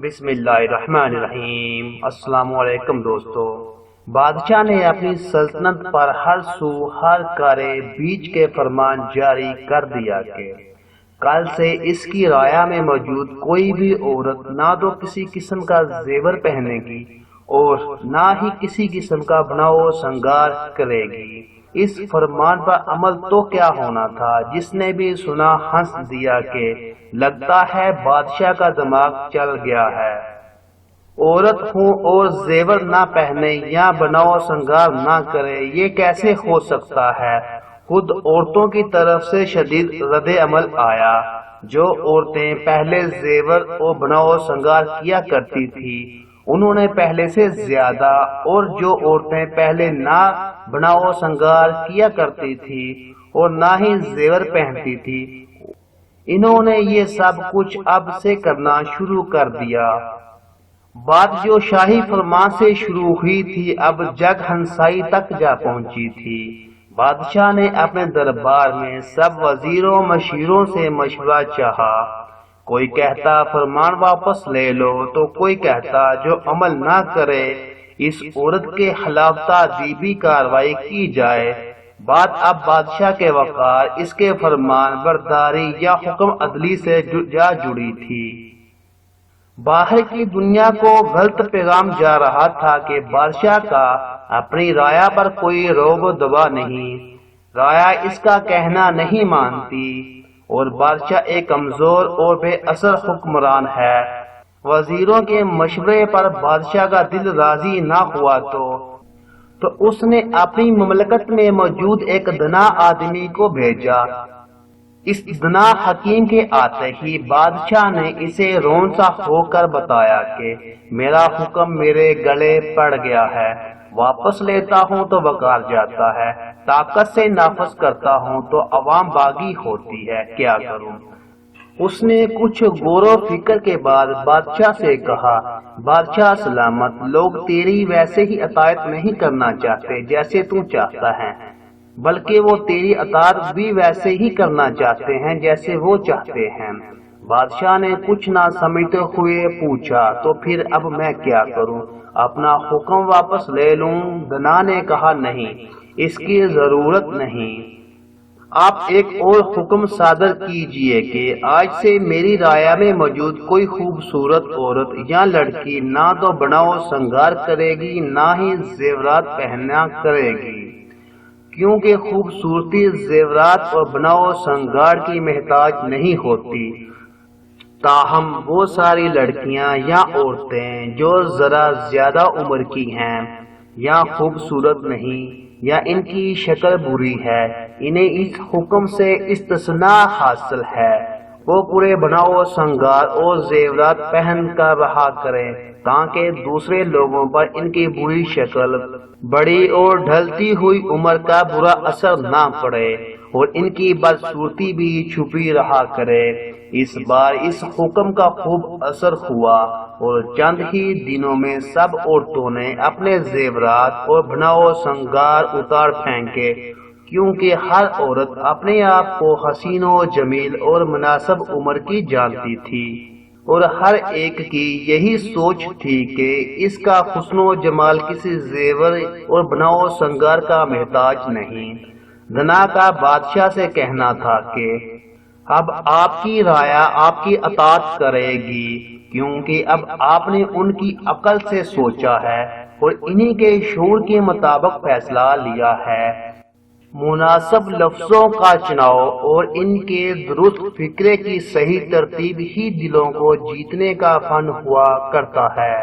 بسم اللہ الرحمن الرحیم۔ السلام علیکم دوستو۔ بادشاہ نے اپنی سلطنت پر ہر سو ہر کارے بیچ کے فرمان جاری کر دیا کہ کل سے اس کی رعایا میں موجود کوئی بھی عورت نہ تو کسی قسم کا زیور پہنے گی اور نہ ہی کسی قسم کا بناؤ سنگار کرے گی۔ اس فرمان پر عمل تو کیا ہونا تھا، جس نے بھی سنا ہنس دیا کہ لگتا ہے بادشاہ کا دماغ چل گیا ہے۔ عورت ہوں اور زیور نہ پہنے یا بناؤ سنگار نہ کرے، یہ کیسے ہو سکتا ہے؟ خود عورتوں کی طرف سے شدید رد عمل آیا۔ جو عورتیں پہلے زیور اور بناؤ سنگار کیا کرتی تھی انہوں نے پہلے سے زیادہ، اور جو عورتیں پہلے نہ بناؤ سنگار کیا کرتی تھی اور نہ ہی زیور پہنتی تھی انہوں نے یہ سب کچھ اب سے کرنا شروع کر دیا۔ بات جو شاہی فرمان سے شروع ہوئی تھی اب جگ ہنسائی تک جا پہنچی تھی۔ بادشاہ نے اپنے دربار میں سب وزیروں مشیروں سے مشورہ چاہا۔ کوئی کہتا فرمان واپس لے لو تو کوئی کہتا جو عمل نہ کرے اس عورت کے خلاف تعذیبی کارروائی کی جائے۔ بات اب بادشاہ کے وقار، اس کے فرمان برداری یا حکم عدلی سے جا جڑی تھی۔ باہر کی دنیا کو غلط پیغام جا رہا تھا کہ بادشاہ کا اپنی رعایا پر کوئی روب و دبا نہیں، رعایا اس کا کہنا نہیں مانتی اور بادشاہ ایک کمزور اور بے اثر حکمران ہے۔ وزیروں کے مشورے پر بادشاہ کا دل راضی نہ ہوا تو اس نے اپنی مملکت میں موجود ایک دنا آدمی کو بھیجا۔ اس دنا حکیم کے آتے ہی بادشاہ نے اسے رون سا ہو کر بتایا کہ میرا حکم میرے گلے پڑ گیا ہے، واپس لیتا ہوں تو بکار جاتا ہے، طاقت سے نافذ کرتا ہوں تو عوام باغی ہوتی ہے، کیا کروں؟ اس نے کچھ غور و فکر کے بعد بادشاہ سے کہا، بادشاہ سلامت، لوگ تیری ویسے ہی اطاعت نہیں کرنا چاہتے جیسے تو چاہتا ہے، بلکہ وہ تیری اطاعت بھی ویسے ہی کرنا چاہتے ہیں جیسے وہ چاہتے ہیں۔ بادشاہ نے کچھ نہ سمجھتے ہوئے پوچھا، تو پھر اب میں کیا کروں؟ اپنا حکم واپس لے لوں؟ دنا نے کہا، نہیں، اس کی ضرورت نہیں۔ آپ ایک اور حکم صادر کیجئے کہ آج سے میری رعایا میں موجود کوئی خوبصورت عورت یا لڑکی نہ تو بناؤ سنگار کرے گی نہ ہی زیورات پہنا کرے گی، کیونکہ خوبصورتی زیورات اور بناؤ سنگار کی محتاج نہیں ہوتی۔ تاہم وہ ساری لڑکیاں یا عورتیں جو ذرا زیادہ عمر کی ہیں یا خوبصورت نہیں یا ان کی شکل بری ہے، انہیں اس حکم سے استثناء حاصل ہے۔ وہ پورے بناؤ سنگار اور زیورات پہن کر رہا کریں تاکہ دوسرے لوگوں پر ان کی بری شکل، بڑی اور ڈھلتی ہوئی عمر کا برا اثر نہ پڑے اور ان کی بدصورتی بھی چھپی رہا کرے۔ اس بار اس حکم کا خوب اثر ہوا اور چند ہی دنوں میں سب عورتوں نے اپنے زیورات اور بناؤ سنگار اتار پھینکے، کیونکہ ہر عورت اپنے آپ کو حسین و جمیل اور مناسب عمر کی جانتی تھی اور ہر ایک کی یہی سوچ تھی کہ اس کا حسن و جمال کسی زیور اور بناؤ سنگار کا محتاج نہیں۔ دنا کا بادشاہ سے کہنا تھا کہ اب آپ کی رعایا آپ کی اطاعت کرے گی، کیونکہ اب آپ نے ان کی عقل سے سوچا ہے اور انہی کے شعور کے مطابق فیصلہ لیا ہے۔ مناسب لفظوں کا چناؤ اور ان کے درست فکرے کی صحیح ترتیب ہی دلوں کو جیتنے کا فن ہوا کرتا ہے۔